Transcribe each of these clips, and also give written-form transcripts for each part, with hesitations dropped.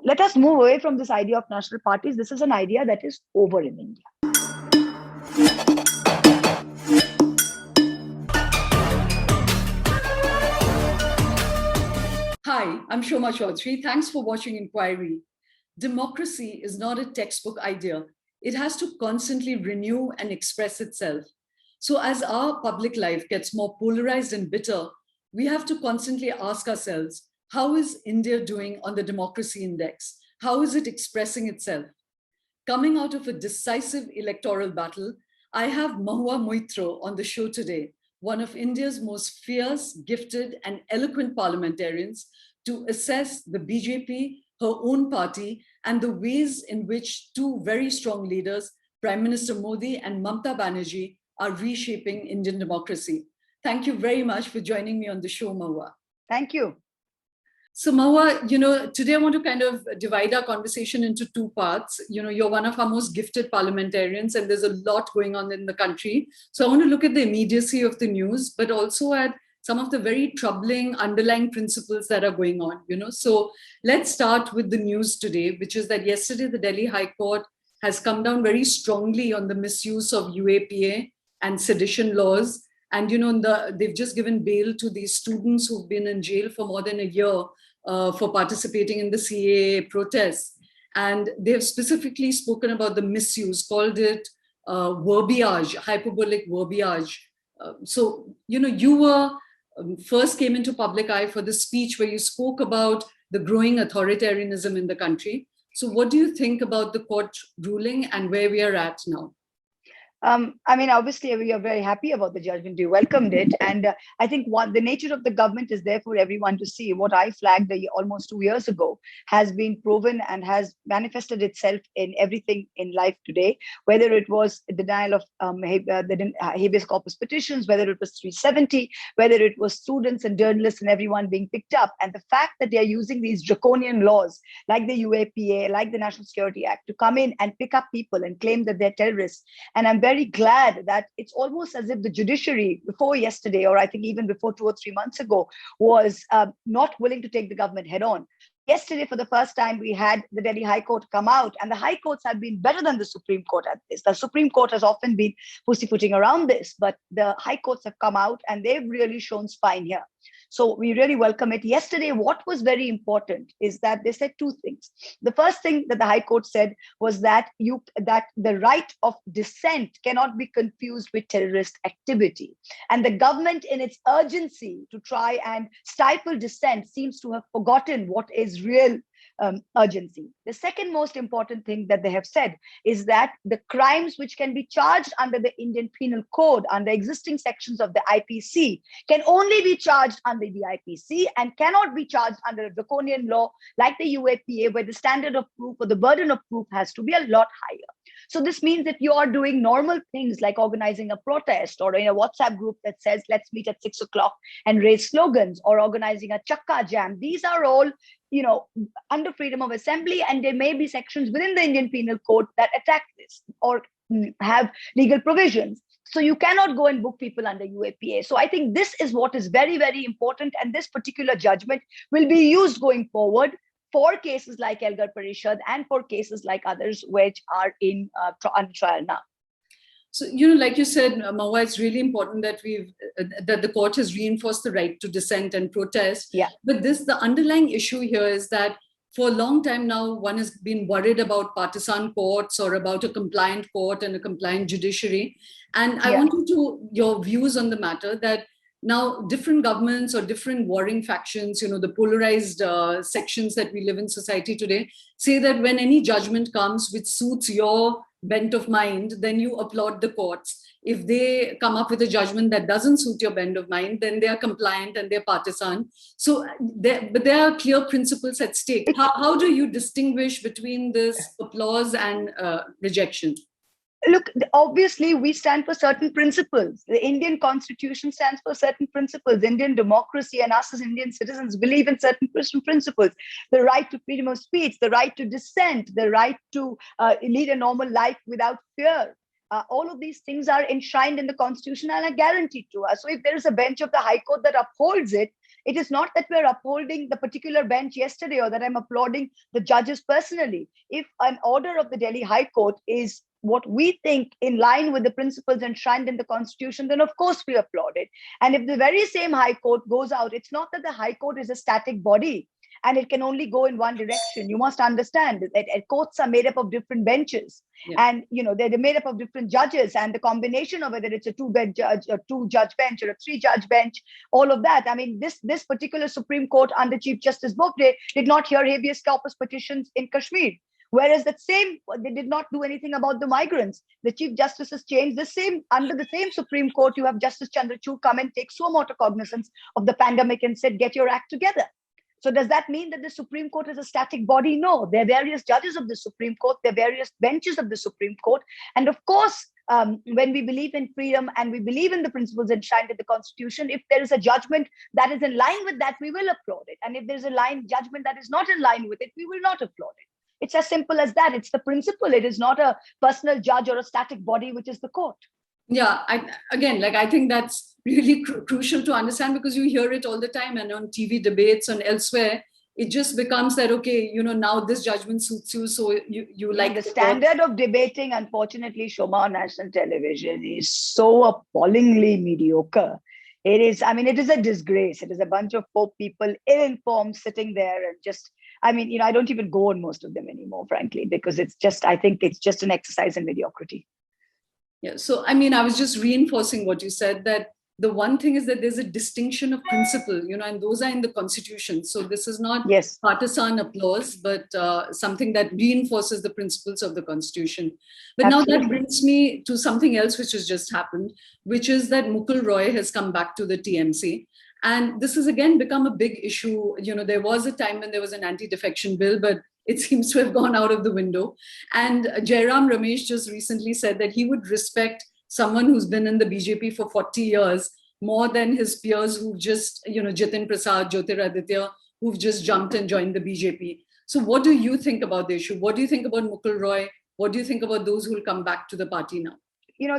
Let us move away from this idea of national parties. This is an idea that is over in India. Hi, I'm Shoma Chaudhury. Thanks for watching Enquiry. Democracy is not a textbook idea. It has to constantly renew and express itself. So as our public life gets more polarized and bitter, we have to constantly ask ourselves, how is India doing on the democracy index? How is it expressing itself? Coming out of a decisive electoral battle, I have Mahua Moitra on the show today, one of India's most fierce, gifted, and eloquent parliamentarians, to assess the BJP, her own party, and the ways in which two very strong leaders, Prime Minister Modi and Mamata Banerjee, are reshaping Indian democracy. Thank you very much for joining me on the show, Mahua. Thank you. So Mahua, today I want to kind of divide our conversation into two parts. You're one of our most gifted parliamentarians and there's a lot going on in the country. So I want to look at the immediacy of the news, but also at some of the very troubling underlying principles that are going on, So let's start with the news today, which is that yesterday the Delhi High Court has come down very strongly on the misuse of UAPA and sedition laws. And, they've just given bail to these students who've been in jail for more than a year for participating in the CAA protests. And they've specifically spoken about the misuse, called it verbiage, hyperbolic verbiage. You were first came into public eye for the speech where you spoke about the growing authoritarianism in the country. So what do you think about the court ruling and where we are at now? Obviously, we are very happy about the judgment. We welcomed it. And I think the nature of the government is there for everyone to see. What I flagged almost 2 years ago has been proven and has manifested itself in everything in life today, whether it was the denial of the habeas corpus petitions, whether it was 370, whether it was students and journalists and everyone being picked up. And the fact that they are using these draconian laws like the UAPA, like the National Security Act, to come in and pick up people and claim that they're terrorists. And I'm very glad that it's almost as if the judiciary before yesterday, or I think even before 2 or 3 months ago, was not willing to take the government head on. Yesterday, for the first time, we had the Delhi High Court come out, and the High Courts have been better than the Supreme Court at this. The Supreme Court has often been pussyfooting around this, but the High Courts have come out and they've really shown spine here. So we really welcome it. Yesterday, what was very important is that they said two things. The first thing that the High Court said was that the right of dissent cannot be confused with terrorist activity. And the government, in its urgency to try and stifle dissent, seems to have forgotten what is real urgency. The second most important thing that they have said is that the crimes which can be charged under the Indian Penal Code, under existing sections of the IPC, can only be charged under the IPC and cannot be charged under a draconian law like the UAPA, where the standard of proof or the burden of proof has to be a lot higher. So this means if you are doing normal things like organizing a protest or in a WhatsApp group that says, let's meet at 6 o'clock and raise slogans, or organizing a chakka jam, these are all under freedom of assembly, and there may be sections within the Indian Penal Code that attack this or have legal provisions. So you cannot go and book people under UAPA. So I think this is what is very, very important, and this particular judgment will be used going forward for cases like Elgar Parishad and for cases like others which are on trial now. So, like you said, Mahua, it's really important that that the court has reinforced the right to dissent and protest. Yeah. But the underlying issue here is that for a long time now, one has been worried about partisan courts or about a compliant court and a compliant judiciary. And I want your views on the matter that now different governments or different warring factions, the polarized sections that we live in society today, say that when any judgment comes which suits your bent of mind, then you applaud the courts. If they come up with a judgment that doesn't suit your bent of mind, then they are compliant and they're partisan. So, but there are clear principles at stake. How do you distinguish between this applause and rejection? Look, obviously, we stand for certain principles. The Indian Constitution stands for certain principles. Indian democracy and us as Indian citizens believe in certain principles. The right to freedom of speech, the right to dissent, the right to lead a normal life without fear. All of these things are enshrined in the Constitution and are guaranteed to us. So if there is a bench of the High Court that upholds it, It is not that we're upholding the particular bench yesterday or that I'm applauding the judges personally. If an order of the Delhi High Court is what we think in line with the principles enshrined in the Constitution, then of course we applaud it. And if the very same High Court goes out, it's not that the High Court is a static body and it can only go in one direction. You must understand that courts are made up of different benches, and they're made up of different judges, and the combination of whether it's a two-judge bench or a three-judge bench, all of that. I mean, this particular Supreme Court under Chief Justice Bobde did not hear habeas corpus petitions in Kashmir. Whereas they did not do anything about the migrants. The Chief Justice has changed under the same Supreme Court. You have Justice Chandrachud come and take suo motu cognizance of the pandemic and said, get your act together. So does that mean that the Supreme Court is a static body? No, there are various judges of the Supreme Court, there are various benches of the Supreme Court. And of course, when we believe in freedom and we believe in the principles enshrined in the Constitution, if there is a judgment that is in line with that, we will applaud it. And if there's a judgment that is not in line with it, we will not applaud it. It's as simple as that. It's the principle. It is not a personal judge or a static body, which is the court. Yeah, I think that's really crucial to understand, because you hear it all the time, and on TV debates and elsewhere, it just becomes that, okay, now this judgment suits you, so you like the standard of debating, unfortunately, Shoma, on national television is so appallingly mediocre. It is a disgrace. It is a bunch of poor people, ill-informed, sitting there and just, I don't even go on most of them anymore, frankly, because I think it's just an exercise in mediocrity. Yeah. So, I was just reinforcing what you said, that the one thing is that there's a distinction of principle, and those are in the Constitution. So this is not partisan applause, but something that reinforces the principles of the Constitution. But Absolutely. Now that brings me to something else which has just happened, which is that Mukul Roy has come back to the TMC. And this has again become a big issue. There was a time when there was an anti-defection bill, but it seems to have gone out of the window. And Jairam Ramesh just recently said that he would respect someone who's been in the BJP for 40 years more than his peers who've just, Jitin Prasad, Jyotiraditya, who've just jumped and joined the BJP. So what do you think about the issue? What do you think about Mukul Roy? What do you think about those who will come back to the party now?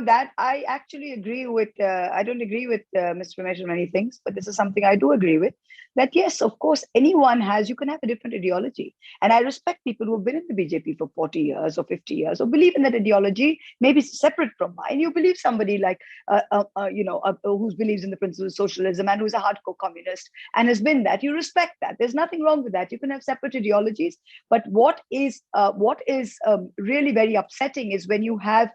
That I actually agree with. I don't agree with Mr. Ramesh on many things, but this is something I do agree with. That yes, of course, you can have a different ideology. And I respect people who have been in the BJP for 40 years or 50 years or believe in that ideology, maybe separate from mine. You believe somebody like, who believes in the principles of socialism and who's a hardcore communist and has been that. You respect that. There's nothing wrong with that. You can have separate ideologies. But what is really very upsetting is when you have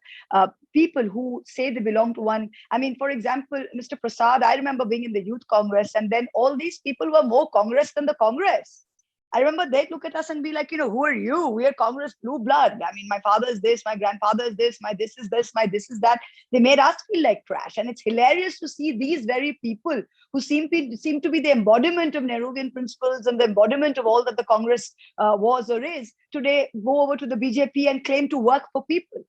people who say they belong to one. For example, Mr. Prasad, I remember being in the Youth Congress, and then all these people were more Congress than the Congress. I remember they'd look at us and be like, who are you? We are Congress blue blood. My father is this, my grandfather is this, my this is this, my this is that. They made us feel like trash. And it's hilarious to see these very people who seem to be the embodiment of Nehruvian principles and the embodiment of all that the Congress was or is, today go over to the BJP and claim to work for people.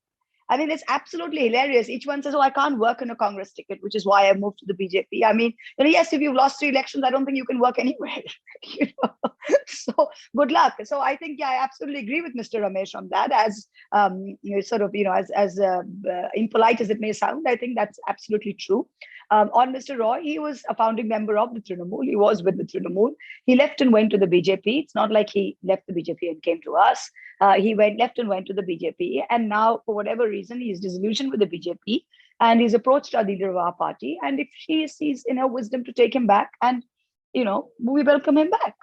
It's absolutely hilarious. Each one says, I can't work on a Congress ticket, which is why I moved to the BJP. Yes, if you've lost 3 elections, I don't think you can work anywhere. So good luck. So I think, I absolutely agree with Mr. Ramesh on that. As impolite as it may sound, I think that's absolutely true. On Mr. Roy, he was a founding member of the Trinamool. He was with the Trinamool. He left and went to the BJP. It's not like he left the BJP and came to us. He left and went to the BJP. And now, for whatever reason, he's disillusioned with the BJP. And he's approached our leader of our party. And if she sees in her wisdom to take him back, and, we welcome him back.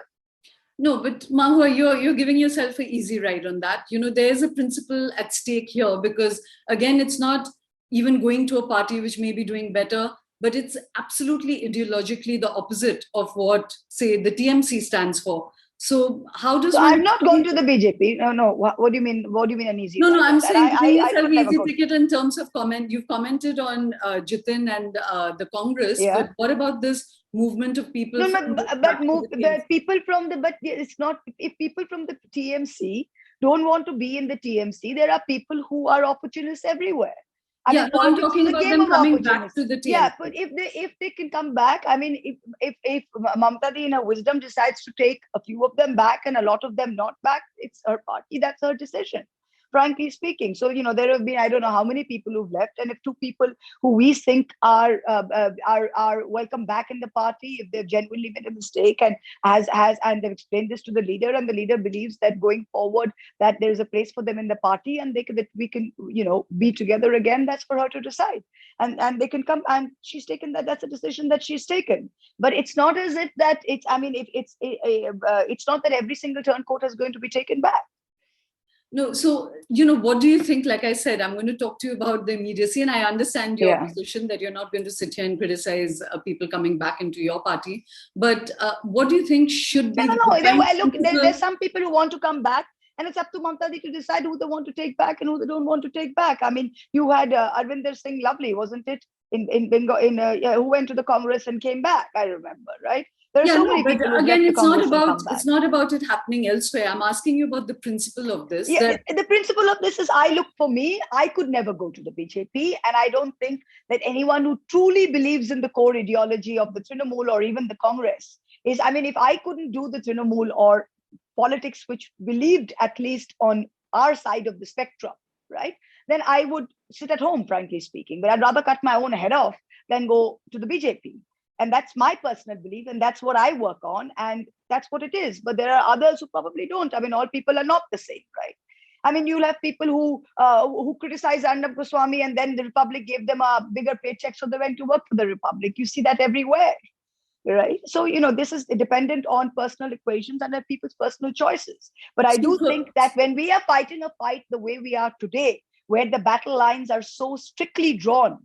No, but Mahua, you're giving yourself an easy ride on that. There's a principle at stake here, because, again, it's not even going to a party which may be doing better, but it's absolutely ideologically the opposite of what, say, the TMC stands for. So how does I'm not going to the BJP. No. What do you mean? What do you mean an easy? No, I'm saying giving yourself easy ticket in terms of comment. You've commented on Jitin and the Congress, but what about this movement of people? It's not. If people from the TMC don't want to be in the TMC, there are people who are opportunists everywhere. I'm talking about them coming back to the TMC. Yeah, but if they can come back, if Mamata in her wisdom decides to take a few of them back and a lot of them not back, it's her party. That's her decision. frankly speaking. So, there have been, I don't know how many people who've left, and if two people who we think are welcome back in the party, if they've genuinely made a mistake and and they've explained this to the leader, and the leader believes that going forward that there is a place for them in the party, and that we can, be together again, that's for her to decide. And they can come, and she's taken that. That's a decision that she's taken. But it's not as if that it's. I mean, if it's not that every single turncoat is going to be taken back. No, so, what do you think? Like I said, I'm going to talk to you about the immediacy, and I understand your position that you're not going to sit here and criticize people coming back into your party. But what do you think should be? Look, there's some people who want to come back, and it's up to Mamata to decide who they want to take back and who they don't want to take back. I mean, you had Arvinder Singh Lovely, wasn't it? In Bengal, who went to the Congress and came back, I remember, right? There are so many people who again, it's not about it happening elsewhere. I'm asking you about the principle of this. Yeah, the principle of this is, for me, I could never go to the BJP, and I don't think that anyone who truly believes in the core ideology of the Trinamool or even the Congress is, I mean, if I couldn't do the Trinamool or politics which believed at least on our side of the spectrum, right, then I would sit at home, frankly speaking. But I'd rather cut my own head off than go to the BJP. And that's my personal belief, and that's what I work on, and that's what it is. But there are others who probably don't. I mean, all people are not the same, right? I mean, you'll have people who criticize Arnab Goswami, and then the Republic gave them a bigger paycheck, so they went to work for the Republic. You see that everywhere, right? So, this is dependent on personal equations and people's personal choices. But I do think that when we are fighting a fight the way we are today, where the battle lines are so strictly drawn,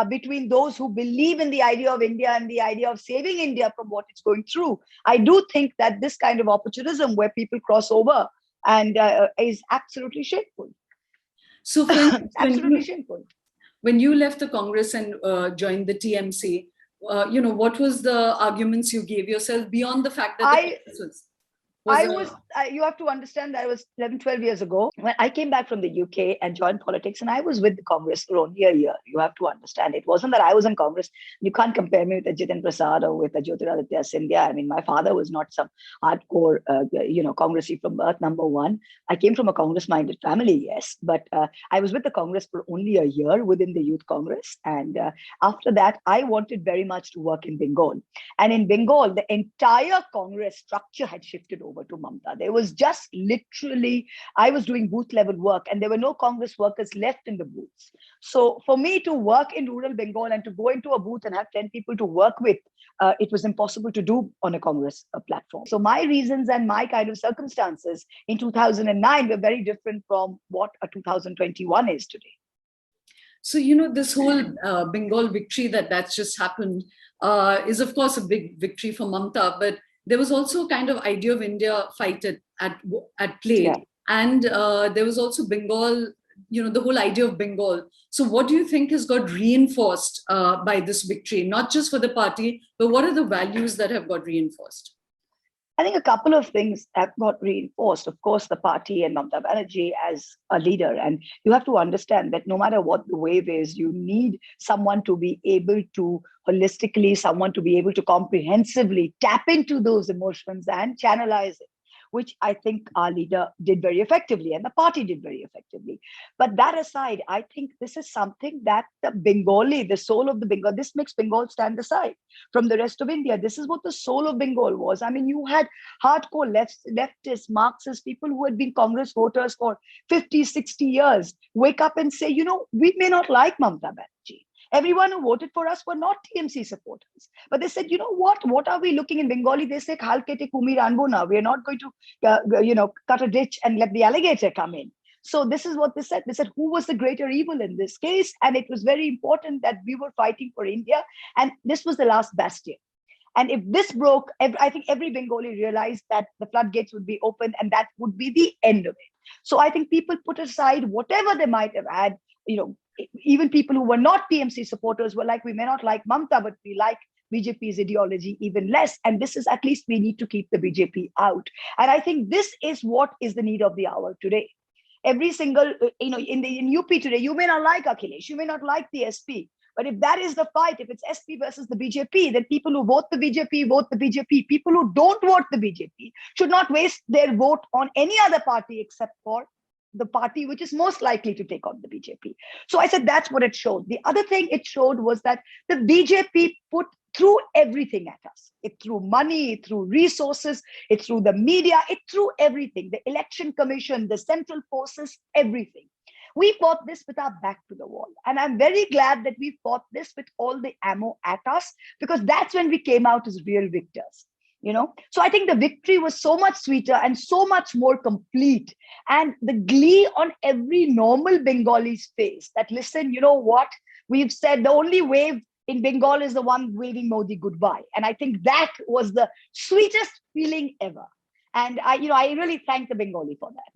between those who believe in the idea of India and the idea of saving India from what it's going through, I do think that this kind of opportunism where people cross over and is absolutely shameful. So, shameful. When you left the Congress and joined the TMC, what was the arguments you gave yourself beyond the fact that you have to understand that it was 11, 12 years ago when I came back from the UK and joined politics, and I was with the Congress for only a year. You have to understand, it wasn't that I was in Congress. You can't compare me with a Jiten Prasad or with a Jyotiraditya Scindia. I mean, my father was not some hardcore, Congressy from birth, number one. I came from a Congress-minded family, yes, but I was with the Congress for only a year within the Youth Congress. And after that, I wanted very much to work in Bengal. And in Bengal, the entire Congress structure had shifted over to Mamata. There was just literally, I was doing booth level work, and there were no Congress workers left in the booths. So for me to work in rural Bengal and to go into a booth and have 10 people to work with, it was impossible to do on a Congress platform. So my reasons and my kind of circumstances in 2009 were very different from what a 2021 is today. So, this whole Bengal victory that's just happened is, of course, a big victory for Mamata, but there was also kind of idea of India fight at play. Yeah. And there was also Bengal, the whole idea of Bengal. So what do you think has got reinforced by this victory, not just for the party, but what are the values that have got reinforced? I think a couple of things have got reinforced. Of course, the party and Mamata Banerjee as a leader. And you have to understand that no matter what the wave is, you need someone to be able to holistically, someone to be able to comprehensively tap into those emotions and channelize it, which I think our leader did very effectively and the party did very effectively. But that aside, I think this is something that the Bengali, the soul of the Bengal, this makes Bengal stand aside from the rest of India. This is what the soul of Bengal was. I mean, you had hardcore leftist, Marxist people who had been Congress voters for 50, 60 years wake up and say, we may not like Mamata Banerjee. Everyone who voted for us were not TMC supporters. But they said, what are we looking in Bengali? They say, Khal kete kumir anbo na. We're not going to, cut a ditch and let the alligator come in. So this is what they said. They said, who was the greater evil in this case? And it was very important that we were fighting for India. And this was the last bastion. And if this broke, I think every Bengali realized that the floodgates would be open and that would be the end of it. So I think people put aside whatever they might have had, even people who were not TMC supporters were like, we may not like Mamata, but we like BJP's ideology even less. And this is, at least we need to keep the BJP out. And I think this is what is the need of the hour today. Every single, in UP today, you may not like Akhilesh, you may not like the SP. But if that is the fight, if it's SP versus the BJP, then people who vote the BJP, vote the BJP. People who don't vote the BJP should not waste their vote on any other party except for the party which is most likely to take on the BJP. So I said that's what it showed. The other thing it showed was that the BJP put threw everything at us. It threw money, it threw resources, it threw the media, it threw everything. The election commission, the central forces, everything. We fought this with our back to the wall. And I'm very glad that we fought this with all the ammo at us, because that's when we came out as real victors. So I think the victory was so much sweeter and so much more complete. And the glee on every normal Bengali's face that, listen, you know what? We've said the only wave in Bengal is the one waving Modi goodbye. And I think that was the sweetest feeling ever. And I really thank the Bengali for that.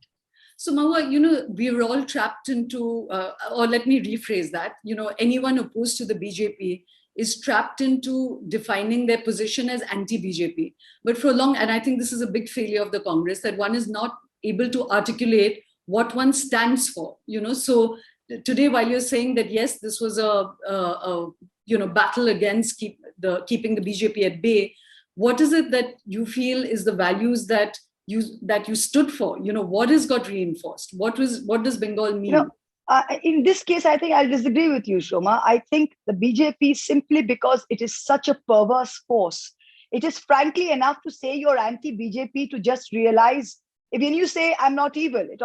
So Mahua, we were all trapped into, or let me rephrase that, anyone opposed to the BJP is trapped into defining their position as anti-BJP. But for long, and I think this is a big failure of the Congress, that one is not able to articulate what one stands for. So today, while you're saying that, yes, this was a battle against keeping the BJP at bay, what is it that you feel is the values that you stood for? What has got reinforced? What does Bengal mean? In this case, I think I'll disagree with you, Shoma. I think the BJP, simply because it is such a perverse force, it is frankly enough to say you're anti-BJP to just realize, when you say I'm not evil, it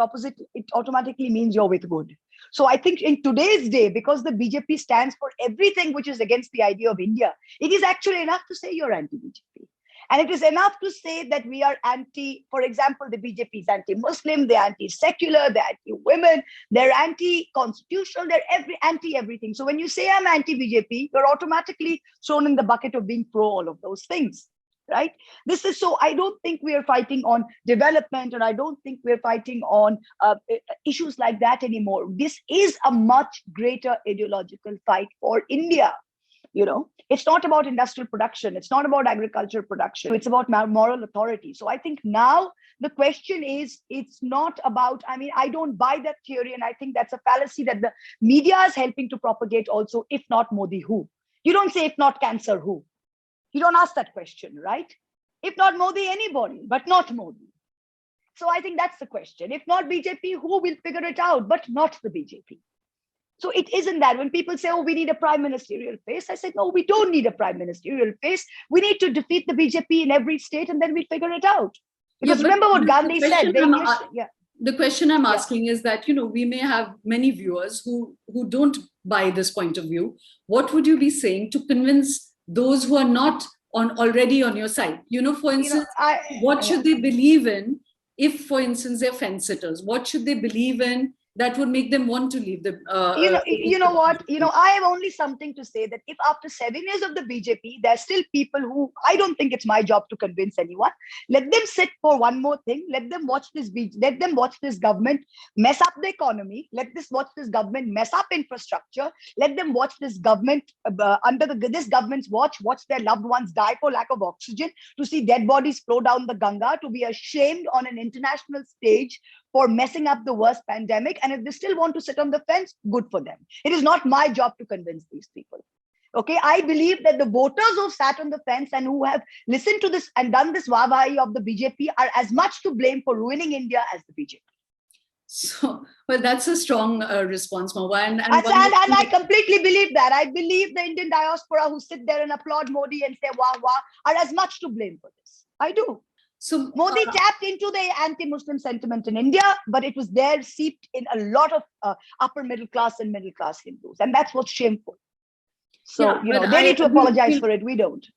automatically means you're with good. So I think in today's day, because the BJP stands for everything which is against the idea of India, it is actually enough to say you're anti-BJP. And it is enough to say that we are for example, the BJP is anti-Muslim, they're anti-secular, they're anti-women, they're anti-constitutional, they're anti-everything. So when you say I'm anti-BJP, you're automatically thrown in the bucket of being pro all of those things, right? I don't think we are fighting on development, and I don't think we're fighting on issues like that anymore. This is a much greater ideological fight for India. It's not about industrial production. It's not about agricultural production. It's about moral authority. So I think now the question is, it's not about, I don't buy that theory. And I think that's a fallacy that the media is helping to propagate also. If not Modi, who? You don't say, if not cancer, who? You don't ask that question, right? If not Modi, anybody, but not Modi. So I think that's the question. If not BJP, who will figure it out, but not the BJP? So it isn't that. When people say, oh, we need a prime ministerial face, I said, no, we don't need a prime ministerial face. We need to defeat the BJP in every state, and then we figure it out. Because remember what Gandhi said. The question I'm asking is that, we may have many viewers who don't buy this point of view. What would you be saying to convince those who are not already on your side? For instance, what should they believe in if, for instance, they're fence sitters? What should they believe in that would make them want to leave the... I have only something to say, that if after 7 years of the BJP, there's still people who, I don't think it's my job to convince anyone. Let them sit for one more thing. Let them watch this government mess up the economy. Watch this government mess up infrastructure. Let them watch this government, this government's watch their loved ones die for lack of oxygen, to see dead bodies flow down the Ganga, to be ashamed on an international stage for messing up the worst pandemic. And if they still want to sit on the fence, good for them. It is not my job to convince these people. Okay, I believe that the voters who sat on the fence and who have listened to this and done this wah-wahi of the BJP are as much to blame for ruining India as the BJP. So, well, that's a strong response, Mahua. And I completely believe that. I believe the Indian diaspora who sit there and applaud Modi and say wah wah are as much to blame for this. I do. So Modi tapped into the anti-Muslim sentiment in India, but it was there seeped in a lot of upper middle class and middle class Hindus, and that's what's shameful. So they need to apologize for it. We don't.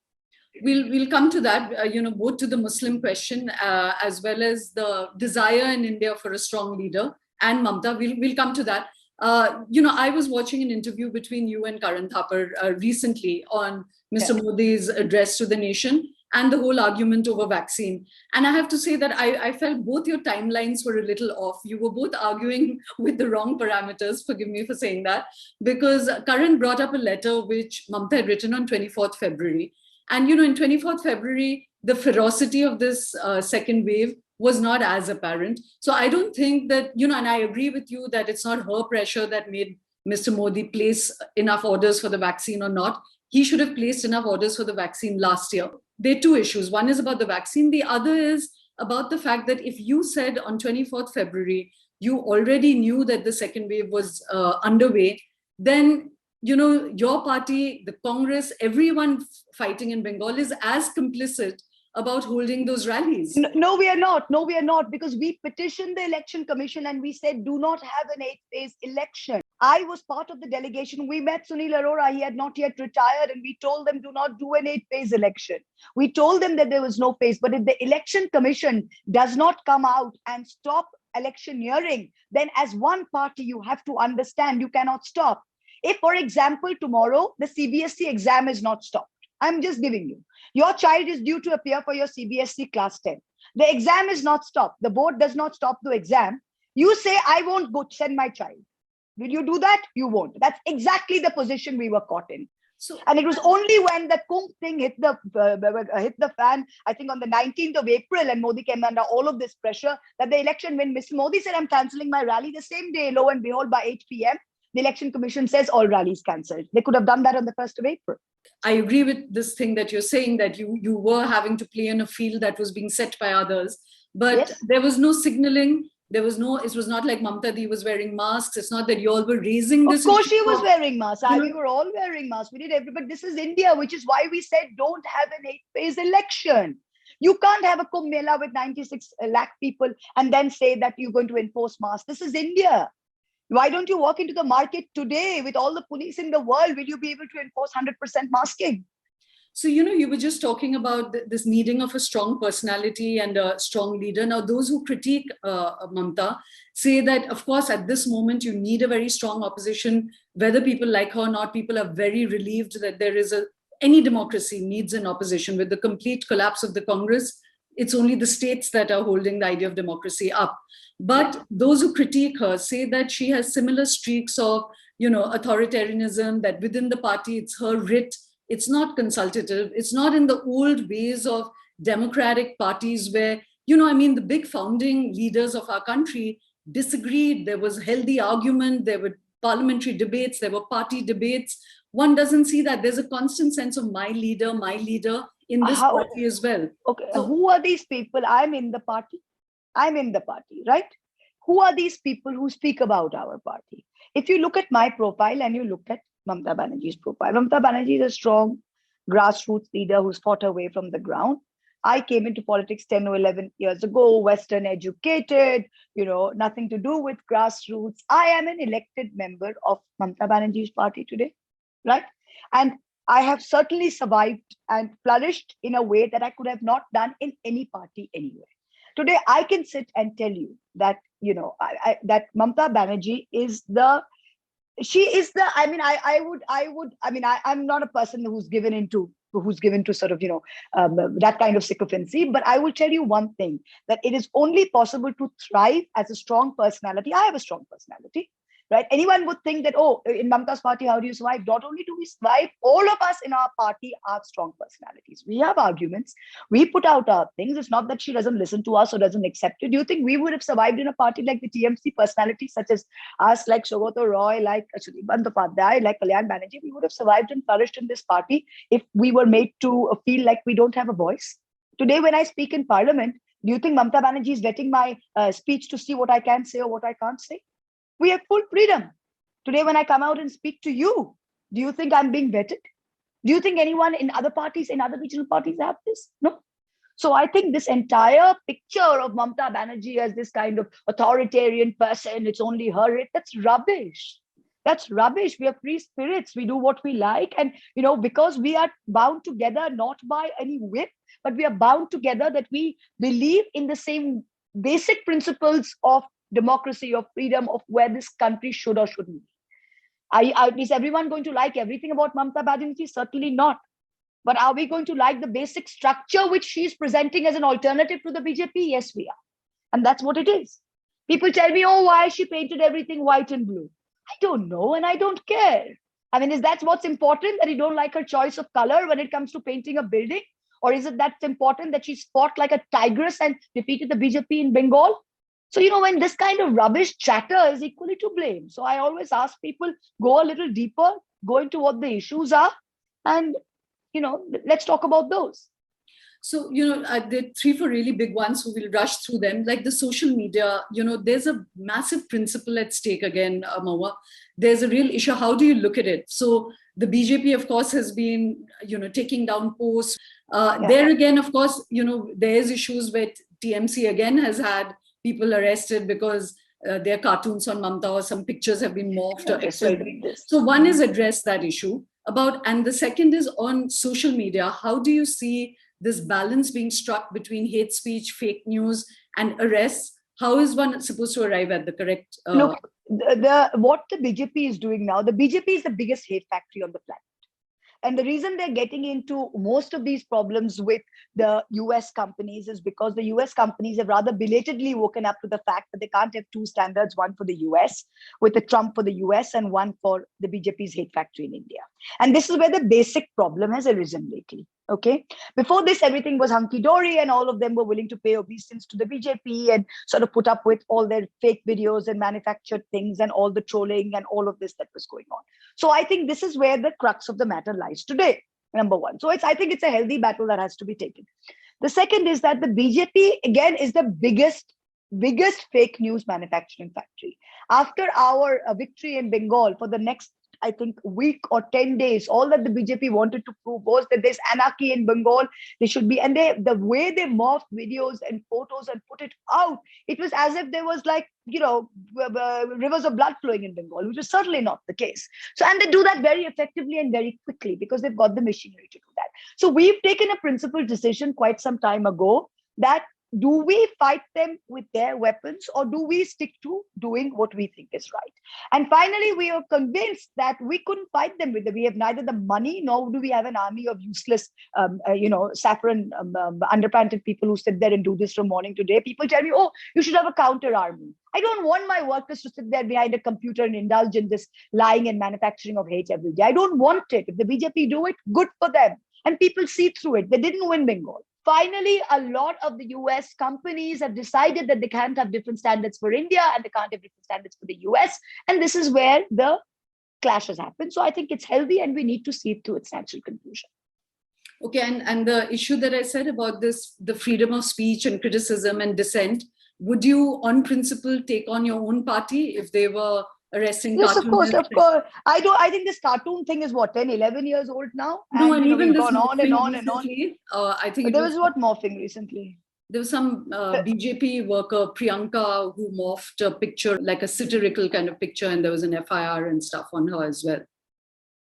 We'll come to that. Both to the Muslim question as well as the desire in India for a strong leader, and Mamata. We'll come to that. I was watching an interview between you and Karan Thapar recently on Mr. Modi's address to the nation and the whole argument over vaccine. And I have to say that I felt both your timelines were a little off. You were both arguing with the wrong parameters, forgive me for saying that, because Karan brought up a letter which Mamata had written on 24th February. And, in 24th February, the ferocity of this second wave was not as apparent. So I don't think that, and I agree with you that it's not her pressure that made Mr. Modi place enough orders for the vaccine or not. He should have placed enough orders for the vaccine last year. There are two issues. One is about the vaccine. The other is about the fact that if you said on 24th February, you already knew that the second wave was underway, then, your party, the Congress, everyone fighting in Bengal is as complicit about holding those rallies. No, we are not. No, we are not, because we petitioned the election commission and we said, do not have an 8-phase election. I was part of the delegation. We met Sunil Arora. He had not yet retired, and we told them, do not do an 8-phase election. We told them that there was no phase. But if the election commission does not come out and stop electioneering, then as one party, you have to understand you cannot stop. If, for example, tomorrow the CBSE exam is not stopped, I'm just giving you, your child is due to appear for your CBSE class 10. The exam is not stopped. The board does not stop the exam. You say, I won't go send my child. Will you do that? You won't. That's exactly the position we were caught in. And it was only when the Kumbh thing hit the fan, I think on the 19th of April, and Modi came under all of this pressure, that the election, when Mr. Modi said, I'm cancelling my rally, the same day, lo and behold, by 8 p.m., the election commission says all rallies cancelled. They could have done that on the 1st of April. I agree with this thing that you're saying, that you were having to play in a field that was being set by others, but yes, there was no signaling. It was not like Mamata Di was wearing masks. It's not that you all were raising this. Of course she was wearing masks. We were all wearing masks. We did everything. But this is India, which is why we said don't have an 8-phase election. You can't have a Kumbh Mela with 96 lakh people and then say that you're going to enforce masks. This is India. Why don't you walk into the market today with all the police in the world? Will you be able to enforce 100% masking? So, you were just talking about this needing of a strong personality and a strong leader. Now, those who critique Mamata say that, of course, at this moment, you need a very strong opposition. Whether people like her or not, people are very relieved that there is any democracy needs an opposition. With the complete collapse of the Congress, it's only the states that are holding the idea of democracy up. But those who critique her say that she has similar streaks of, authoritarianism, that within the party, it's her writ. It's not consultative. It's not in the old ways of democratic parties where, the big founding leaders of our country disagreed. There was healthy argument. There were parliamentary debates. There were party debates. One doesn't see that. There's a constant sense of my leader in this party as well. Okay, so who are these people? I'm in the party, right? Who are these people who speak about our party? If you look at my profile and you look at Mamata Banerjee's profile, Mamata Banerjee is a strong grassroots leader who's fought her way from the ground. I came into politics 10 or 11 years ago, Western educated, nothing to do with grassroots. I am an elected member of Mamata Banerjee's party today, right? And I have certainly survived and flourished in a way that I could have not done in any party anywhere. Today, I can sit and tell you that, that Mamata Banerjee is I'm not a person who's given to sort of, that kind of sycophancy, but I will tell you one thing, that it is only possible to thrive as a strong personality. I have a strong personality, right? Anyone would think that, in Mamata's party, how do you survive? Not only do we survive, all of us in our party have strong personalities. We have arguments. We put out our things. It's not that she doesn't listen to us or doesn't accept it. Do you think we would have survived in a party like the TMC, personalities such as us, like Shogoto Roy, like Sudip Bandyopadhyay, like Kalyan Banerjee? We would have survived and flourished in this party if we were made to feel like we don't have a voice. Today, when I speak in Parliament, do you think Mamata Banerjee is vetting my speech to see what I can say or what I can't say? We have full freedom. Today, when I come out and speak to you, do you think I'm being vetted? Do you think anyone in other parties, in other regional parties have this? No. So I think this entire picture of Mamata Banerjee as this kind of authoritarian person, it's only her, that's rubbish. That's rubbish. We are free spirits. We do what we like. And, because we are bound together, not by any whip, but we are bound together that we believe in the same basic principles of democracy, of freedom, of where this country should or shouldn't be. Is everyone going to like everything about Mamata Banerjee? Certainly not. But are we going to like the basic structure which she's presenting as an alternative to the BJP? Yes, we are. And that's what it is. People tell me, why she painted everything white and blue? I don't know, and I don't care. Is that what's important, that you don't like her choice of color when it comes to painting a building? Or is it that's important that she fought like a tigress and defeated the BJP in Bengal? So, when this kind of rubbish chatter is equally to blame. So I always ask people, go a little deeper, go into what the issues are, and, let's talk about those. So, there are 3, 4 really big ones, so we'll rush through them. Like the social media, there's a massive principle at stake again, Mahua. There's a real issue. How do you look at it? So the BJP, of course, has been, taking down posts. There again, of course, there's issues where TMC again has had people arrested because their cartoons on Mamata or some pictures have been morphed. So one is address that issue and the second is on social media. How do you see this balance being struck between hate speech, fake news, and arrests? How is one supposed to arrive at the correct? Look, what the BJP is doing now, the BJP is the biggest hate factory on the planet. And the reason they're getting into most of these problems with the US companies is because the US companies have rather belatedly woken up to the fact that they can't have 2 standards, one for the US, with the Trump for the US, and one for the BJP's hate factory in India. And this is where the basic problem has arisen lately. Okay. Before this, everything was hunky-dory and all of them were willing to pay obeisance to the BJP and sort of put up with all their fake videos and manufactured things and all the trolling and all of this that was going on. So I think this is where the crux of the matter lies today, number one. So I think it's a healthy battle that has to be taken. The second is that the BJP, again, is the biggest fake news manufacturing factory. After our victory in Bengal, for the next, I think, week or 10 days, all that the BJP wanted to prove was that there's anarchy in Bengal. They should be, and the way they morphed videos and photos and put it out, it was as if there was like, rivers of blood flowing in Bengal, which is certainly not the case. So, and they do that very effectively and very quickly because they've got the machinery to do that. So we've taken a principled decision quite some time ago that do we fight them with their weapons or do we stick to doing what we think is right? And finally, we are convinced that we couldn't fight them with them. We have neither the money nor do we have an army of useless, saffron underpanted people who sit there and do this from morning to day. People tell me, oh, you should have a counter army. I don't want my workers to sit there behind a computer and indulge in this lying and manufacturing of hate every day. I don't want it. If the BJP do it, good for them. And people see through it. They didn't win Bengal. Finally, a lot of the US companies have decided that they can't have different standards for India and they can't have different standards for the US. And this is where the clash has happened. So I think it's healthy and we need to see it to its natural conclusion. Okay, and the issue that I said about this, the freedom of speech and criticism and dissent, would you, on principle, take on your own party if they were arresting yes, cartoonists? Of course. I think this cartoon thing is what, 10, 11 years old now? No, and even this gone on and on and on. I think there was what morphing recently? There was some BJP worker, Priyanka, who morphed a picture, like a satirical kind of picture, and there was an FIR and stuff on her as well.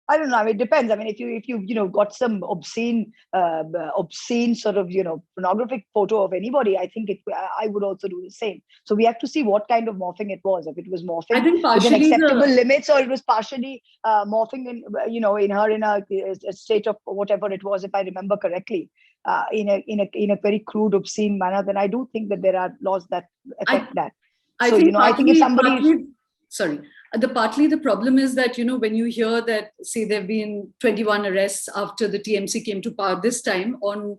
I don't know. I mean, it depends. I mean, if you got some obscene sort of pornographic photo of anybody, I think I would also do the same. So we have to see what kind of morphing it was. If it was morphing within acceptable limits, or it was partially morphing in a state of whatever it was, if I remember correctly, in a very crude, obscene manner, then I do think that there are laws that affect that. I think if somebody partly the problem is that, when you hear that, say, there have been 21 arrests after the TMC came to power this time on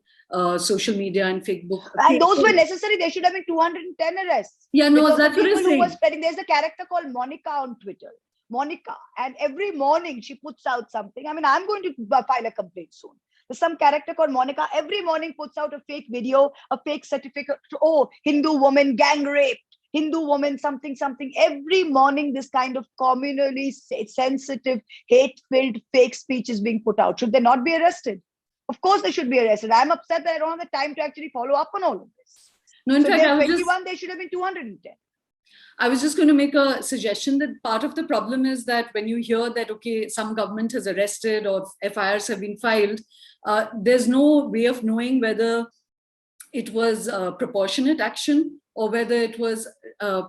social media and Facebook. And those were necessary. There should have been 210 arrests. Yeah, no, that's what I'm saying. There's a character called Monica on Twitter. Monica. And every morning she puts out something. I mean, I'm going to file a complaint soon. There's some character called Monica. Every morning puts out a fake video, a fake certificate. Oh, Hindu woman gang raped. Hindu woman, something. Every morning, this kind of communally sensitive, hate-filled fake speech is being put out. Should they not be arrested? Of course, they should be arrested. I'm upset that I don't have the time to actually follow up on all of this. No, in fact, there 21, there should have been 210. I was just going to make a suggestion that part of the problem is that when you hear that, okay, some government has arrested or FIRs have been filed, there's no way of knowing whether it was proportionate action or whether it was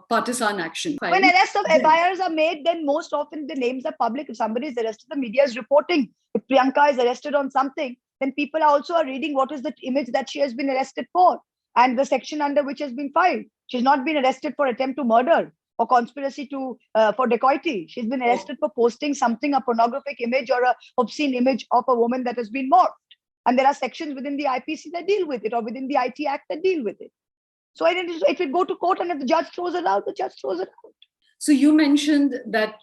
partisan action. When arrests of FIRs are made, then most often the names are public. If somebody is arrested, the media is reporting. If Priyanka is arrested on something, then people also are reading what is the image that she has been arrested for and the section under which has been filed. She's not been arrested for attempt to murder or conspiracy for dacoity. She's been arrested for posting something, a pornographic image or a obscene image of a woman that has been morphed. And there are sections within the IPC that deal with it or within the IT Act that deal with it. So it would go to court, and if the judge throws it out, the judge throws it out. So you mentioned that,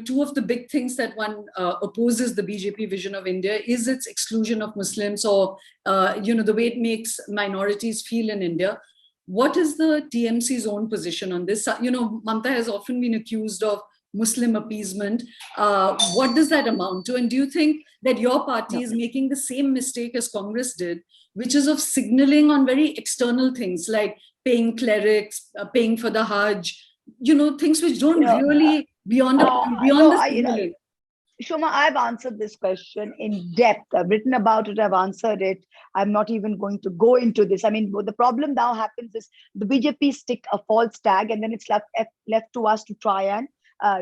two of the big things that one opposes the BJP vision of India is its exclusion of Muslims, or, the way it makes minorities feel in India. What is the TMC's own position on this? Mamata has often been accused of Muslim appeasement. What does that amount to? And do you think that your party is making the same mistake as Congress did, which is of signaling on very external things like paying clerics, paying for the Hajj, things which don't really beyond the signaling? Shoma, I've answered this question in depth. I've written about it. I've answered it. I'm not even going to go into this. I mean, the problem now happens is the BJP stick a false tag, and then it's left to us to try and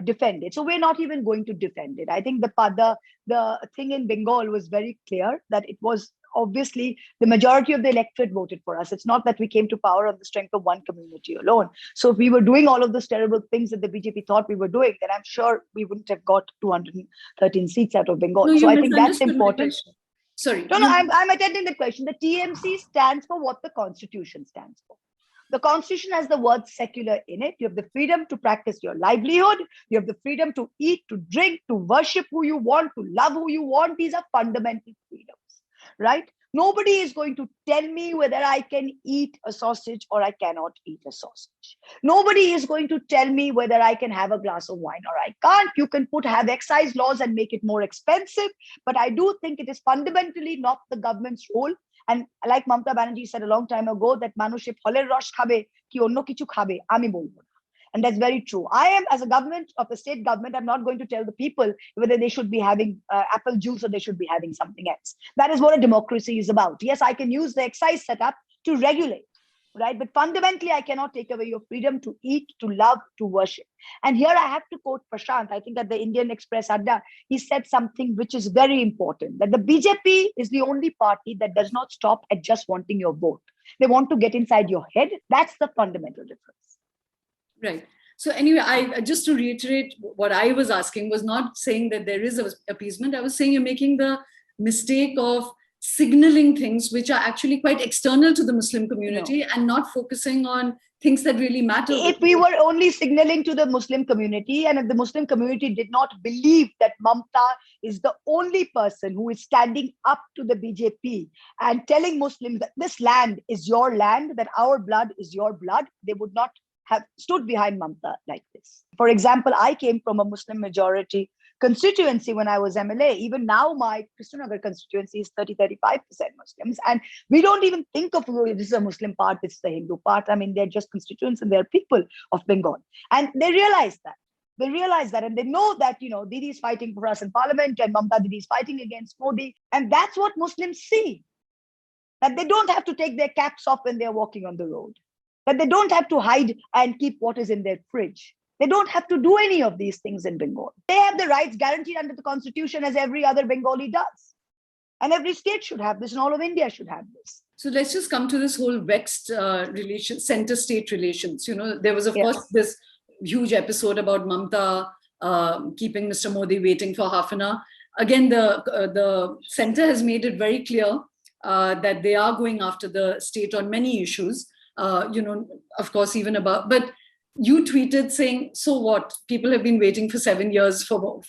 defend it. So we're not even going to defend it. I think the thing in Bengal was very clear that it was obviously the majority of the electorate voted for us. It's not that we came to power on the strength of one community alone. So if we were doing all of those terrible things that the BJP thought we were doing, then I'm sure we wouldn't have got 213 seats out of Bengal. No, so I think that's important. Sorry. No, I'm attending the question. The TMC stands for what the Constitution stands for. The Constitution has the word secular in it. You have the freedom to practice your livelihood. You have the freedom to eat, to drink, to worship who you want, to love who you want. These are fundamental freedoms, right? Nobody is going to tell me whether I can eat a sausage or I cannot eat a sausage. Nobody is going to tell me whether I can have a glass of wine or I can't. You can have excise laws and make it more expensive. But I do think it is fundamentally not the government's role. And like Mamata Banerjee said a long time ago, that মানুষে ফলের রস খাবে কি অন্য কিছু খাবে আমি বলবো না. And that's very true. I am, as a government of a state government, I'm not going to tell the people whether they should be having apple juice or they should be having something else. That is what a democracy is about. Yes, I can use the excise setup to regulate, right? But fundamentally, I cannot take away your freedom to eat, to love, to worship. And here I have to quote Prashant. I think at the Indian Express Adda, he said something which is very important, that the BJP is the only party that does not stop at just wanting your vote. They want to get inside your head. That's the fundamental difference. Right. So anyway, I just to reiterate, what I was asking was not saying that there is appeasement. I was saying you're making the mistake of signaling things which are actually quite external to the Muslim community and not focusing on things that really matter. If we were only signaling to the Muslim community, and if the Muslim community did not believe that Mamata is the only person who is standing up to the BJP and telling Muslims that this land is your land, that our blood is your blood, they would not have stood behind Mamata like this. For example, I came from a Muslim majority constituency when I was MLA. Even now, my Krishnanagar constituency is 30-35% Muslims. And we don't even think of, oh, this is a Muslim part, this is the Hindu part. I mean, they're just constituents and they're people of Bengal. And they realize that. They realize that, and they know that, Didi is fighting for us in parliament and Mamata Didi is fighting against Modi. And that's what Muslims see. That they don't have to take their caps off when they're walking on the road. That they don't have to hide and keep what is in their fridge. They don't have to do any of these things in Bengal. They have the rights guaranteed under the constitution as every other Bengali does. And every state should have this, and all of India should have this. So let's just come to this whole vexed center-state relations. There was, of course, this huge episode about Mamata keeping Mr. Modi waiting for half an hour. Again, the center has made it very clear that they are going after the state on many issues. Of course, even about, but you tweeted saying, so what? People have been waiting for 7 years for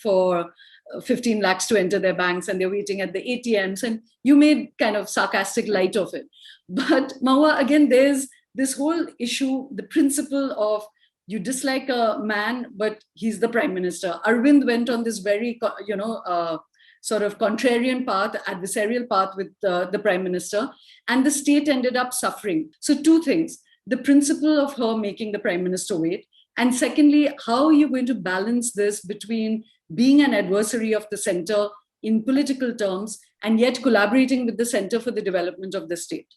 15 lakhs to enter their banks, and they're waiting at the ATMs. And you made kind of sarcastic light of it. But Mahua, again, there's this whole issue, the principle of you dislike a man, but he's the prime minister. Arvind went on this very, sort of contrarian path, adversarial path with the prime minister, and the state ended up suffering. So two things, the principle of her making the prime minister wait, and secondly, how are you going to balance this between being an adversary of the center in political terms and yet collaborating with the center for the development of the state?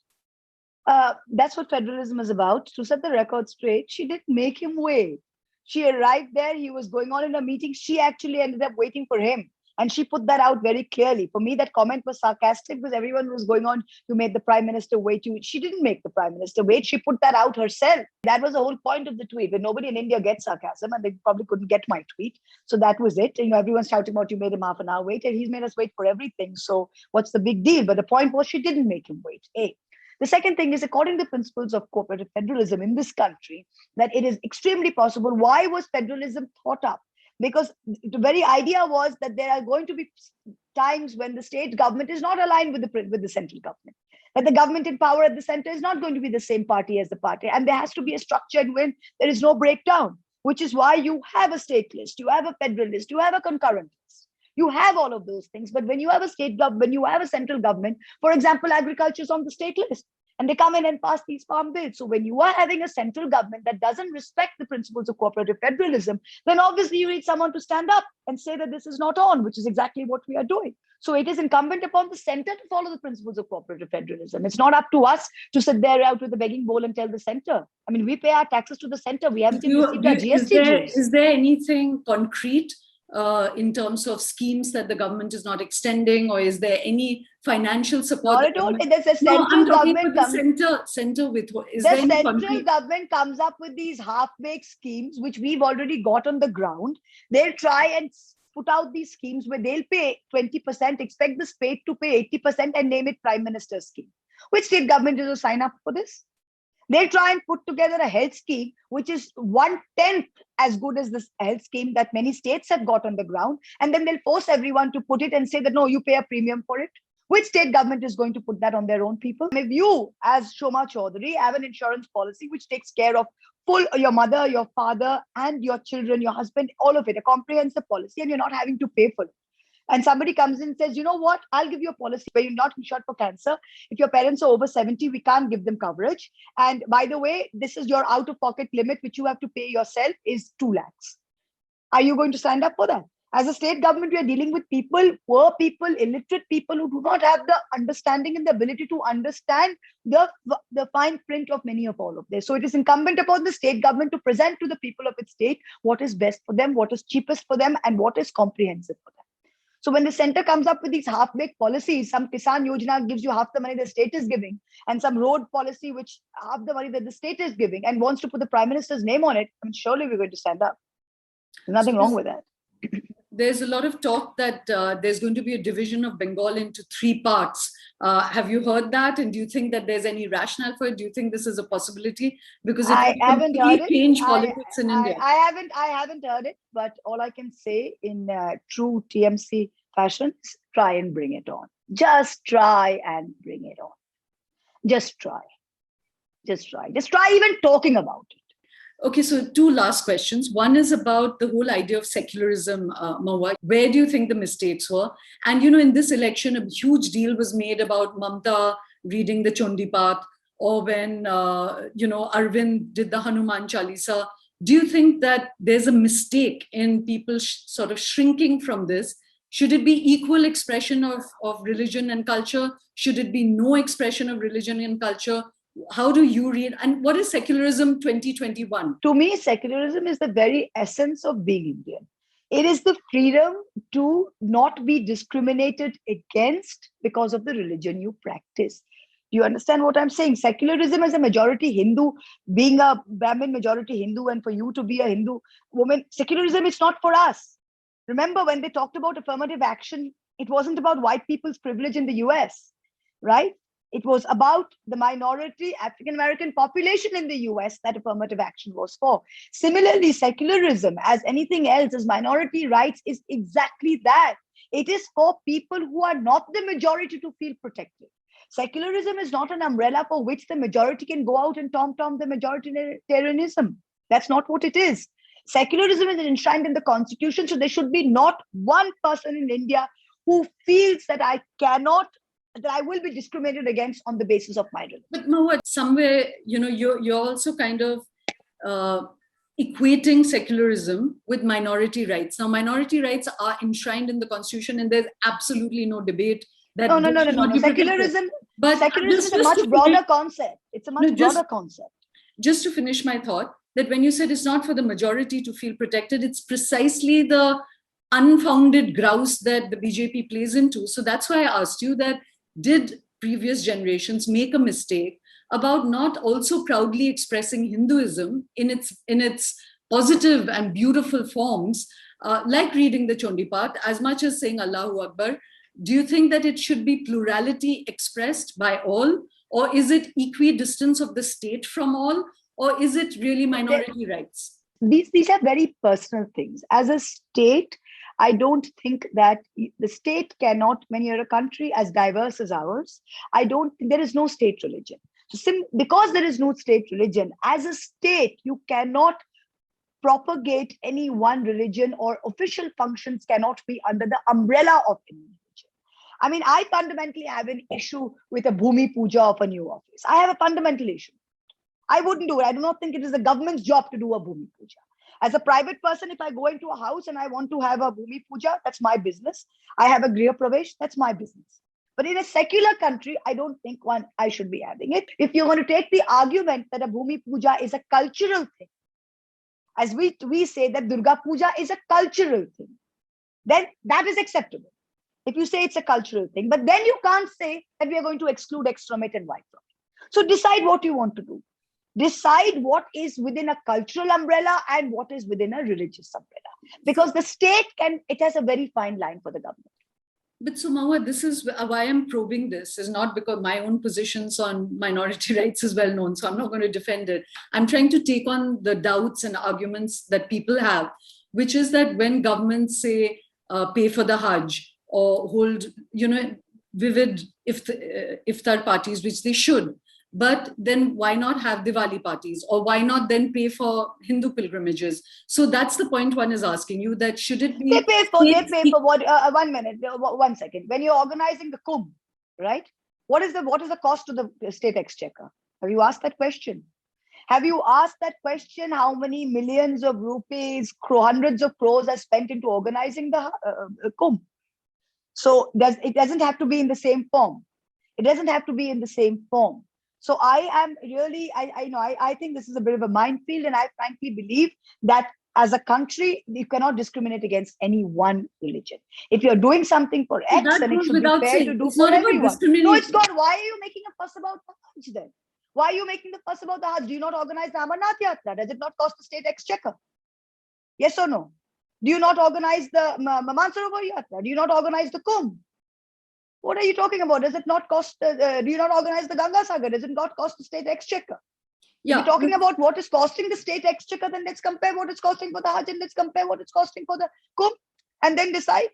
That's what federalism is about. To set the record straight, she didn't make him wait. She arrived there, he was going on in a meeting, she actually ended up waiting for him. And she put that out very clearly. For me, that comment was sarcastic because everyone was going on, you made the prime minister wait. She didn't make the prime minister wait. She put that out herself. That was the whole point of the tweet. But nobody in India gets sarcasm, and they probably couldn't get my tweet. So that was it. Everyone's shouting about, you made him half an hour wait, and he's made us wait for everything. So what's the big deal? But the point was, she didn't make him wait. A. The second thing is, according to the principles of cooperative federalism in this country, that it is extremely possible. Why was federalism thought up? Because the very idea was that there are going to be times when the state government is not aligned with the central government. That the government in power at the center is not going to be the same party as the party. And there has to be a structured when there is no breakdown, which is why you have a state list, you have a federal list, you have a concurrent list. You have all of those things. But when you have a state government, when you have a central government, for example, agriculture is on the state list, and they come in and pass these farm bills. So when you are having a central government that doesn't respect the principles of cooperative federalism, then obviously you need someone to stand up and say that this is not on, which is exactly what we are doing. So it is incumbent upon the center to follow the principles of cooperative federalism. It's not up to us to sit there out with a begging bowl and tell the center. I mean, we pay our taxes to the center. We haven't even received our GST dues. Is there anything concrete in terms of schemes that the government is not extending, or is there any financial support? Not at all. There's a central government. The center with the central government comes up with these half-baked schemes, which we've already got on the ground. They'll try and put out these schemes where they'll pay 20%, expect the state to pay 80%, and name it Prime Minister's scheme. Which state government is to sign up for this? They'll try and put together a health scheme, which is 1/10 as good as this health scheme that many states have got on the ground. And then they'll force everyone to put it and say that, no, you pay a premium for it. Which state government is going to put that on their own people? If you, as Shoma Chaudhury, have an insurance policy which takes care of your mother, your father, and your children, your husband, all of it, a comprehensive policy, and you're not having to pay for it. And somebody comes in and says, you know what, I'll give you a policy where you're not insured for cancer. If your parents are over 70, we can't give them coverage. And by the way, this is your out-of-pocket limit, which you have to pay yourself, is 2 lakhs. Are you going to stand up for that? As a state government, we are dealing with people, poor people, illiterate people who do not have the understanding and the ability to understand the fine print of many of all of this. So it is incumbent upon the state government to present to the people of its state what is best for them, what is cheapest for them, and what is comprehensive for them. So when the center comes up with these half-baked policies, some Kisan Yojana gives you half the money the state is giving, and some road policy which half the money that the state is giving, and wants to put the Prime Minister's name on it, I mean, surely we're going to stand up. There's nothing wrong with that. There's a lot of talk that there's going to be a division of Bengal into 3 parts. Have you heard that? And do you think that there's any rationale for it? Do you think this is a possibility? Because it I haven't heard it. Change politics in India. I haven't heard it, but all I can say in true TMC fashion is try and bring it on. Just try and bring it on. Just try. Just try. Just try even talking about it. Okay, so 2 last questions. One is about the whole idea of secularism, Mahua. Where do you think the mistakes were? And, you know, in this election, a huge deal was made about Mamata reading the Chondipat, or when, Arvind did the Hanuman Chalisa. Do you think that there's a mistake in people sort of shrinking from this? Should it be equal expression of religion and culture? Should it be no expression of religion and culture? How do you read? And what is secularism 2021? To me, secularism is the very essence of being Indian. It is the freedom to not be discriminated against because of the religion you practice. Do you understand what I'm saying? Secularism as a majority Hindu, being a Brahmin majority Hindu, and for you to be a Hindu woman, secularism is not for us. Remember, when they talked about affirmative action, it wasn't about white people's privilege in the US, right? It was about the minority African-American population in the US that affirmative action was for. Similarly, secularism, as anything else, as minority rights, is exactly that. It is for people who are not the majority to feel protected. Secularism is not an umbrella for which the majority can go out and tom-tom the majoritarianism. That's not what it is. Secularism is enshrined in the constitution, so there should be not one person in India who feels that I will be discriminated against on the basis of my religion. But Mahua, somewhere, you're also kind of equating secularism with minority rights. Now, minority rights are enshrined in the constitution, and there's absolutely no debate that no. Secularism is a much broader concept. It's a much broader concept. Just to finish my thought, that when you said it's not for the majority to feel protected, it's precisely the unfounded grouse that the BJP plays into. So that's why I asked you that, did previous generations make a mistake about not also proudly expressing Hinduism in its positive and beautiful forms, like reading the Chondipat, as much as saying Allahu Akbar? Do you think that it should be plurality expressed by all, Or is it equidistance of the state from all? Or is it really minority rights? These are very personal things. As a state, I don't think that the state cannot, when you're a country as diverse as ours, there is no state religion. So because there is no state religion, as a state, you cannot propagate any one religion, or official functions cannot be under the umbrella of any religion. I mean, I fundamentally have an issue with a Bhumi Puja of a new office. I have a fundamental issue. I wouldn't do it. I do not think it is the government's job to do a Bhumi Puja. As a private person, if I go into a house and I want to have a Bhumi Puja, that's my business. I have a Griha Pravesh, that's my business. But in a secular country, I don't think I should be having it. If you're going to take the argument that a Bhumi Puja is a cultural thing, as we say that Durga Puja is a cultural thing, then that is acceptable. If you say it's a cultural thing, but then you can't say that we are going to exclude extremate and white from it. So decide what you want to do. Decide what is within a cultural umbrella and what is within a religious umbrella. Because the state it has a very fine line for the government. But so Mahua, this is why I'm probing this, is not because my own positions on minority rights is well known, so I'm not going to defend it. I'm trying to take on the doubts and arguments that people have, which is that when governments say pay for the Hajj or hold, vivid iftar parties, which they should, but then why not have Diwali parties, or why not then pay for Hindu pilgrimages? So that's the point one is asking you, that should it be... They pay for what? 1 minute, 1 second. When you're organizing the Kumbh, right? What is the cost to the state exchequer? Have you asked that question? Have you asked that question? How many millions of rupees, hundreds of crores are spent into organizing the Kumbh? So it doesn't have to be in the same form. It doesn't have to be in the same form. So I am really, I think this is a bit of a minefield, and I frankly believe that as a country, you cannot discriminate against any one religion. If you're doing something for X, then it should be fair to do for everyone. No, it's not. Why are you making a fuss about the Hajj then? Why are you making the fuss about the Hajj? Do you not organize the Amarnath Yatra? Does it not cost the state exchequer? Yes or no? Do you not organize the Mansarovar Yatra? Do you not organize the Kumbh? What are you talking about? Does it not cost, do you not organize the Ganga Sagar? Does it not cost the state exchequer? Yeah. If you're talking about what is costing the state exchequer, then let's compare what it's costing for the Hajj and let's compare what it's costing for the Kumbh and then decide.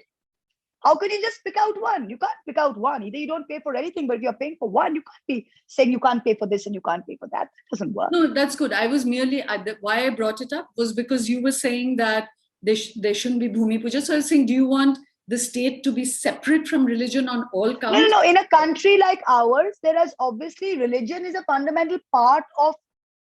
How can you just pick out one? You can't pick out one. Either you don't pay for anything, but if you're paying for one, you can't be saying you can't pay for this and you can't pay for that. That doesn't work. No, that's good. I was merely, why I brought it up was because you were saying that there shouldn't be Bhumi Puja. So I was saying, do you want the state to be separate from religion on all counts? No. In a country like ours, there is obviously religion is a fundamental part of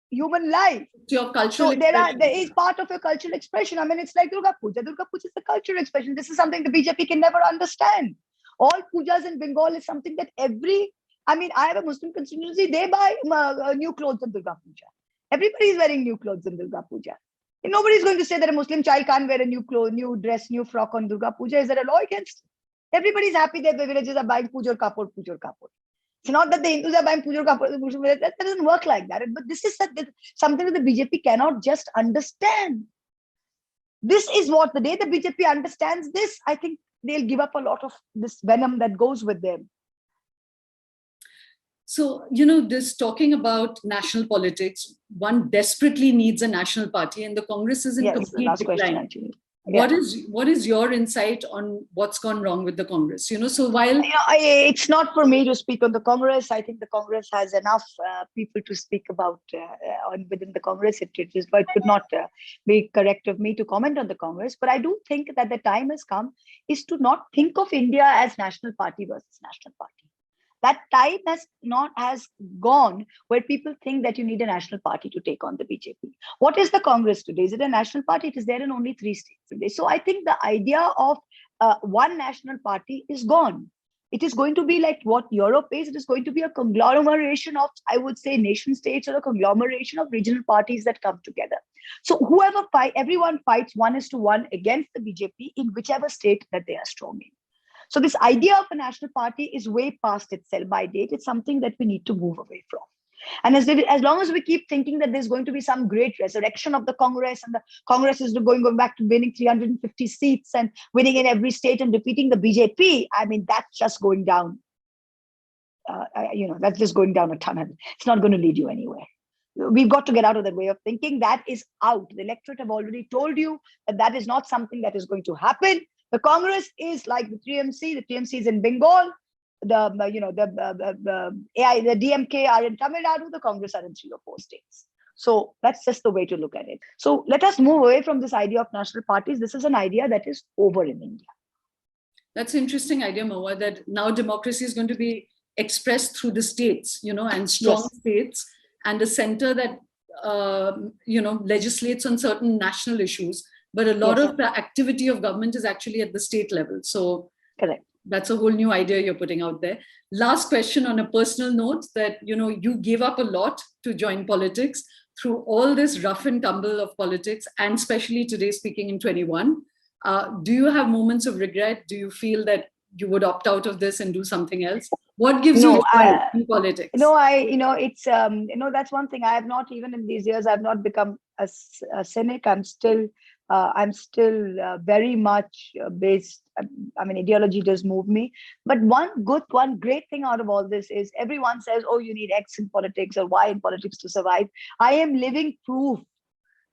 human life. Your cultural there is part of your cultural expression. I mean, it's like Durga Puja. Durga Puja is a cultural expression. This is something the BJP can never understand. All pujas in Bengal is something that I have a Muslim constituency, they buy new clothes on Durga Puja. Everybody is wearing new clothes on Durga Puja. And nobody is going to say that a Muslim child can't wear a new dress, new frock on Durga Puja. Is there a law against it? Everybody is happy that the villages are buying puja or kapur. It's not that the Hindus are buying puja or kapur. That doesn't work like that. But this is something that the BJP cannot just understand. This is what the day the BJP understands this, I think they'll give up a lot of this venom that goes with them. So, this talking about national politics, one desperately needs a national party, and the Congress is in complete decline. Yeah. What is your insight on what's gone wrong with the Congress? So while it's not for me to speak on the Congress, I think the Congress has enough people to speak about within the Congress. It could not be correct of me to comment on the Congress. But I do think that the time has come is to not think of India as national party versus national party. That time has gone where people think that you need a national party to take on the BJP. What is the Congress today? Is it a national party? It is there in only 3 states today. So I think the idea of one national party is gone. It is going to be like what Europe is. It is going to be a conglomeration of, I would say, nation states, or a conglomeration of regional parties that come together. So everyone fights 1:1 against the BJP in whichever state that they are strong in. So this idea of a national party is way past its sell-by date. It's something that we need to move away from. And as long as we keep thinking that there's going to be some great resurrection of the Congress, and the Congress is going back to winning 350 seats and winning in every state and defeating the BJP, I mean, that's just going down that's just going down a tunnel. It's not going to lead you anywhere. We've got to get out of that way of thinking. That is out. The electorate have already told you that is not something that is going to happen. The Congress is like the TMC. The TMC is in Bengal. The DMK are in Tamil Nadu. The Congress are in 3 or 4 states. So that's just the way to look at it. So let us move away from this idea of national parties. This is an idea that is over in India. That's an interesting idea, Mahua, that now democracy is going to be expressed through the states, and strong states, and a center that, legislates on certain national issues. But a lot of the activity of government is actually at the state level. So correct. That's a whole new idea you're putting out there. Last question on a personal note, that, you gave up a lot to join politics through all this rough and tumble of politics, and especially today speaking in 21. Do you have moments of regret? Do you feel that you would opt out of this and do something else? What gives you joy in politics? It's, that's one thing. I have not, even in these years, I've not become a cynic. I'm still very much based. Ideology does move me. But one great thing out of all this is everyone says, oh, you need X in politics or Y in politics to survive. I am living proof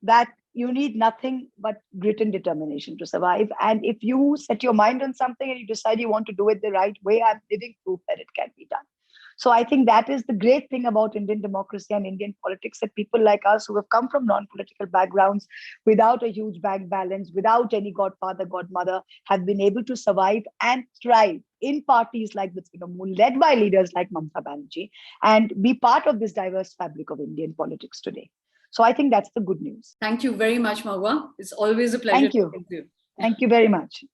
that you need nothing but grit and determination to survive. And if you set your mind on something and you decide you want to do it the right way, I'm living proof that it can be done. So I think that is the great thing about Indian democracy and Indian politics, that people like us who have come from non-political backgrounds, without a huge bank balance, without any godfather, godmother, have been able to survive and thrive in parties like this, led by leaders like Mamata Banerjee, and be part of this diverse fabric of Indian politics today. So I think that's the good news. Thank you very much, Mahua. It's always a pleasure. Thank you. Thank you very much.